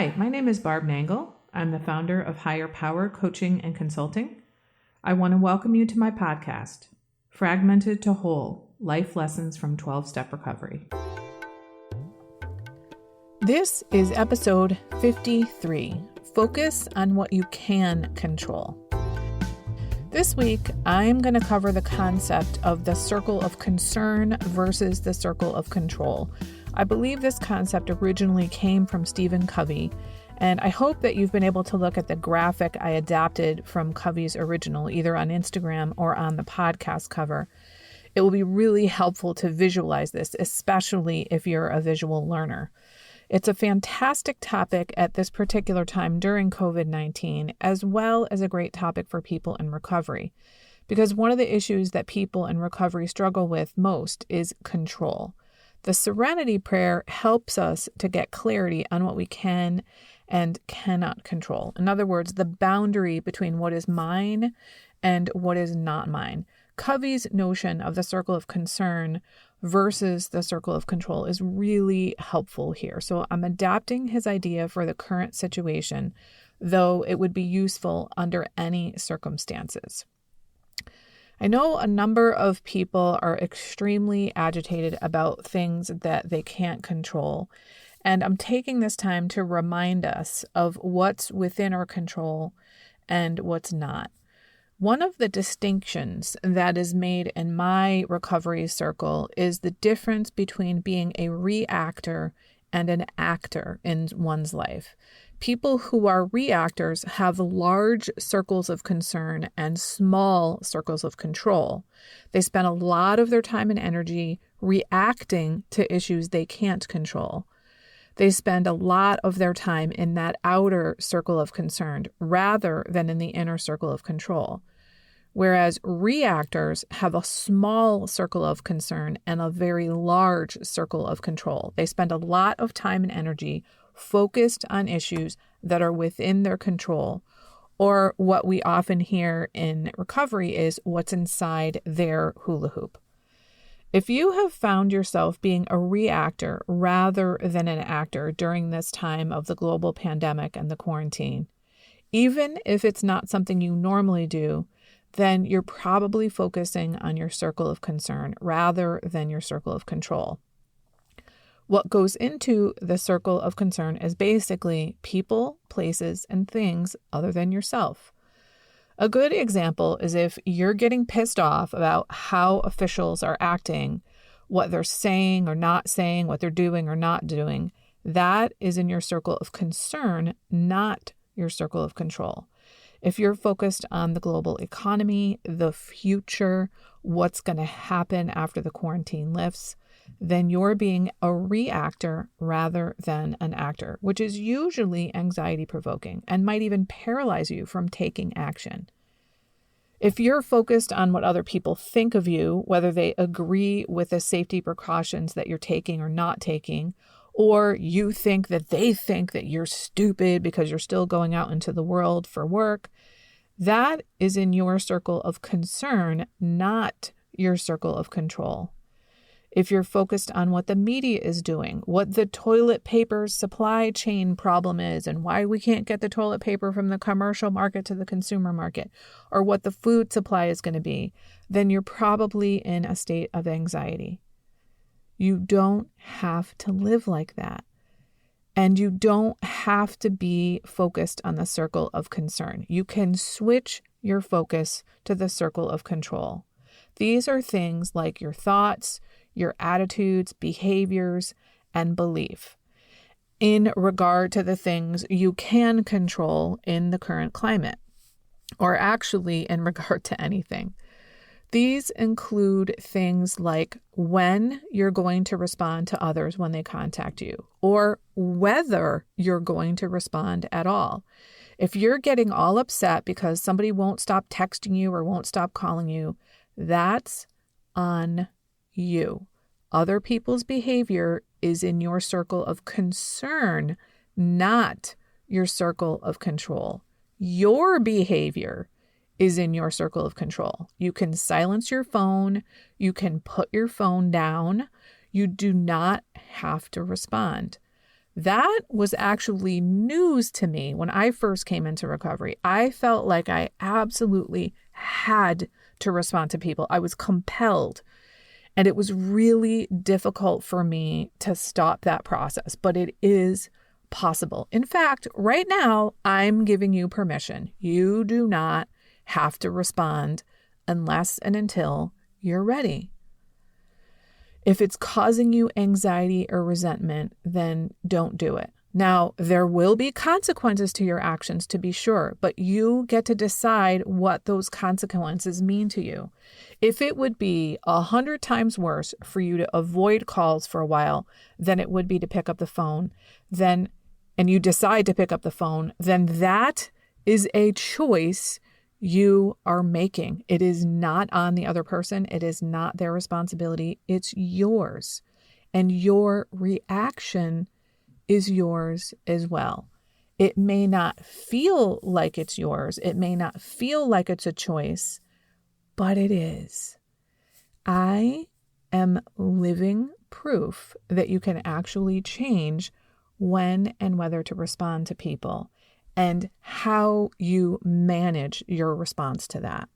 Hi, my name is Barb Nangle. I'm the founder of Higher Power Coaching and Consulting. I want to welcome you to my podcast, Fragmented to Whole, Life Lessons from 12-Step Recovery. This is episode 53, Focus on What You Can Control. This week, I'm going to cover the concept of the circle of concern versus the circle of control. I believe this concept originally came from Covey, and I hope that you've been able to look at the graphic I adapted from Covey's original, either on Instagram or on the podcast cover. It will be really helpful to visualize this, especially if you're a visual learner. It's a fantastic topic at this particular time during COVID-19, as well as a great topic for people in recovery, because one of the issues that people in recovery struggle with most is control. The Serenity Prayer helps us to get clarity on what we can and cannot control. In other words, the boundary between what is mine and what is not mine. Covey's notion of the circle of concern versus the circle of control is really helpful here. So I'm adapting his idea for the current situation, though it would be useful under any circumstances. I know a number of people are extremely agitated about things that they can't control, and I'm taking this time to remind us of what's within our control and what's not. One of the distinctions that is made in my recovery circle is the difference between being a reactor and an actor in one's life. People who are reactors have large circles of concern and small circles of control. They spend a lot of their time and energy reacting to issues they can't control. They spend a lot of their time in that outer circle of concern rather than in the inner circle of control. Whereas reactors have a small circle of concern and a very large circle of control. They spend a lot of time and energy focused on issues that are within their control, or what we often hear in recovery is what's inside their hula hoop. If you have found yourself being a reactor rather than an actor during this time of the global pandemic and the quarantine, even if it's not something you normally do, then you're probably focusing on your circle of concern rather than your circle of control. What goes into the circle of concern is basically people, places, and things other than yourself. A good example is if you're getting pissed off about how officials are acting, what they're saying or not saying, what they're doing or not doing, that is in your circle of concern, not your circle of control. If you're focused on the global economy, the future, what's going to happen after the quarantine lifts, then you're being a reactor rather than an actor, which is usually anxiety-provoking and might even paralyze you from taking action. If you're focused on what other people think of you, whether they agree with the safety precautions that you're taking or not taking, or you think that they think that you're stupid because you're still going out into the world for work, that is in your circle of concern, not your circle of control. If you're focused on what the media is doing, what the toilet paper supply chain problem is, and why we can't get the toilet paper from the commercial market to the consumer market, or what the food supply is going to be, then you're probably in a state of anxiety. You don't have to live like that. And you don't have to be focused on the circle of concern. You can switch your focus to the circle of control. These are things like your thoughts, your attitudes, behaviors, and belief in regard to the things you can control in the current climate, or actually in regard to anything. These include things like when you're going to respond to others when they contact you, or whether you're going to respond at all. If you're getting all upset because somebody won't stop texting you or won't stop calling you, that's on you. Other people's behavior is in your circle of concern, not your circle of control. Your behavior is in your circle of control. You can silence your phone. You can put your phone down. You do not have to respond. That was actually news to me when I first came into recovery. I felt like I absolutely had to respond to people. I was compelled. And it was really difficult for me to stop that process, but it is possible. In fact, right now, I'm giving you permission. You do not have to respond unless and until you're ready. If it's causing you anxiety or resentment, then don't do it. Now, there will be consequences to your actions, to be sure, but you get to decide what those consequences mean to you. If it would be 100 times worse for you to avoid calls for a while than it would be to pick up the phone, and you decide to pick up the phone, then that is a choice you are making. It is not on the other person. It is not their responsibility. It's yours. And your reaction is yours as well. It may not feel like it's yours. It may not feel like it's a choice, but it is. I am living proof that you can actually change when and whether to respond to people and how you manage your response to that.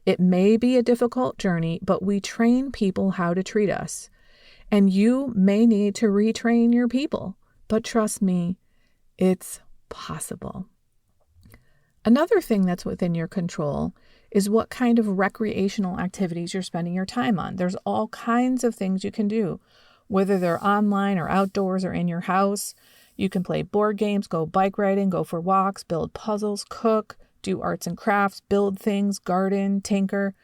It may be a difficult journey, but we train people how to treat us. And you may need to retrain your people. But trust me, it's possible. Another thing that's within your control is what kind of recreational activities you're spending your time on. There's all kinds of things you can do, whether they're online or outdoors or in your house. You can play board games, go bike riding, go for walks, build puzzles, cook, do arts and crafts, build things, garden, tinker.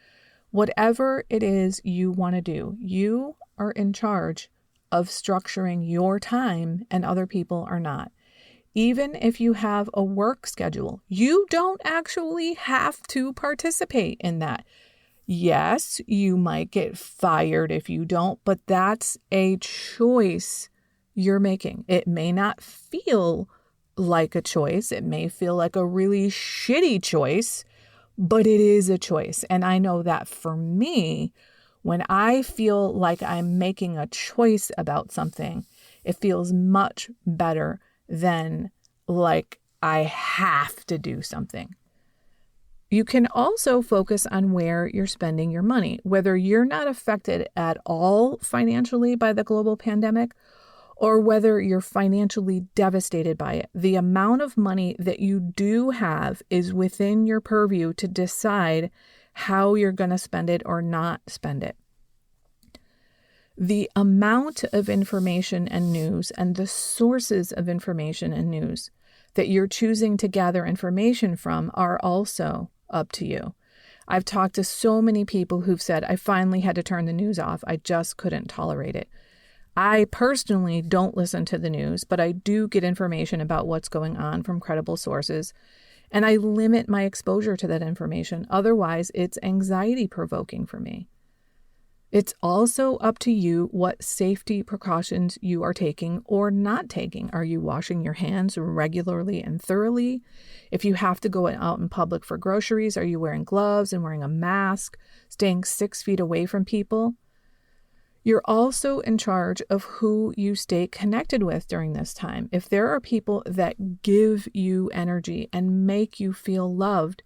Whatever it is you want to do, you are in charge of structuring your time and other people are not. Even if you have a work schedule, you don't actually have to participate in that. Yes, you might get fired if you don't, but that's a choice you're making. It may not feel like a choice. It may feel like a really shitty choice, but it is a choice. And I know that for me, when I feel like I'm making a choice about something, it feels much better than like I have to do something. You can also focus on where you're spending your money, whether you're not affected at all financially by the global pandemic or whether you're financially devastated by it. The amount of money that you do have is within your purview to decide how you're going to spend it or not spend it. The amount of information and news and the sources of information and news that you're choosing to gather information from are also up to you. I've talked to so many people who've said, I finally had to turn the news off. I just couldn't tolerate it. I personally don't listen to the news, but I do get information about what's going on from credible sources, and I limit my exposure to that information. Otherwise, it's anxiety provoking for me. It's also up to you what safety precautions you are taking or not taking. Are you washing your hands regularly and thoroughly? If you have to go out in public for groceries, are you wearing gloves and wearing a mask, staying 6 feet away from people? You're also in charge of who you stay connected with during this time. If there are people that give you energy and make you feel loved,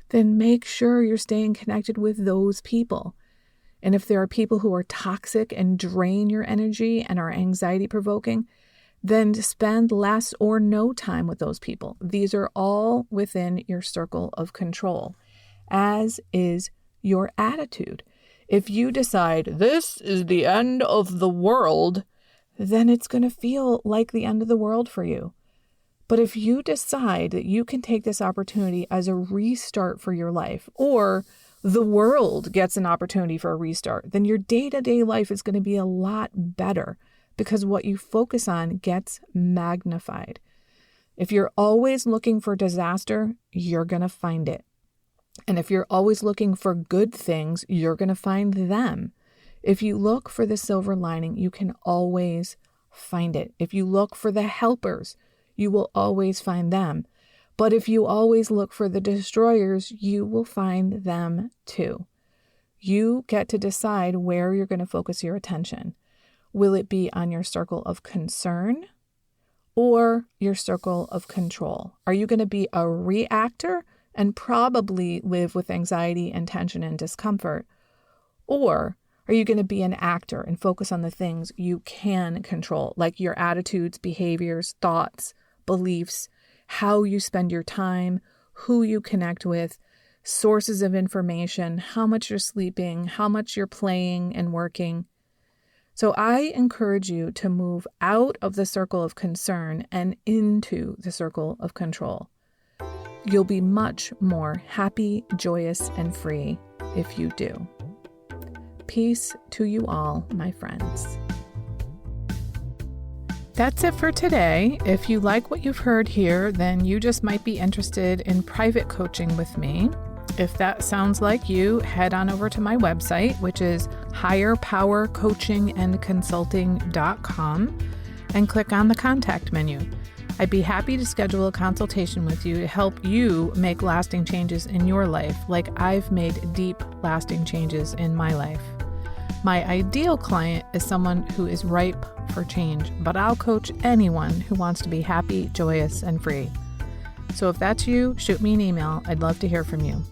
then make sure you're staying connected with those people. And if there are people who are toxic and drain your energy and are anxiety provoking, then spend less or no time with those people. These are all within your circle of control, as is your attitude. If you decide this is the end of the world, then it's going to feel like the end of the world for you. But if you decide that you can take this opportunity as a restart for your life, or the world gets an opportunity for a restart, then your day-to-day life is going to be a lot better because what you focus on gets magnified. If you're always looking for disaster, you're going to find it. And if you're always looking for good things, you're going to find them. If you look for the silver lining, you can always find it. If you look for the helpers, you will always find them. But if you always look for the destroyers, you will find them too. You get to decide where you're going to focus your attention. Will it be on your circle of concern? or your circle of control? Are you going to be a reactor and probably live with anxiety and tension and discomfort? Or are you going to be an actor and focus on the things you can control, like your attitudes, behaviors, thoughts, beliefs, how you spend your time, who you connect with, sources of information, how much you're sleeping, how much you're playing and working? So I encourage you to move out of the circle of concern and into the circle of control. You'll be much more happy, joyous, and free if you do. Peace to you all, my friends. That's it for today. If you like what you've heard here, then you just might be interested in private coaching with me. If that sounds like you, head on over to my website, which is higherpowercoachingandconsulting.com, and click on the contact menu. I'd be happy to schedule a consultation with you to help you make lasting changes in your life, like I've made deep, lasting changes in my life. My ideal client is someone who is ripe for change, but I'll coach anyone who wants to be happy, joyous, and free. So if that's you, shoot me an email. I'd love to hear from you.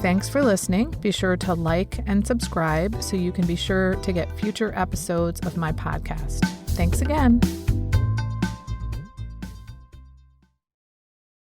Thanks for listening. Be sure to like and subscribe so you can be sure to get future episodes of my podcast. Thanks again.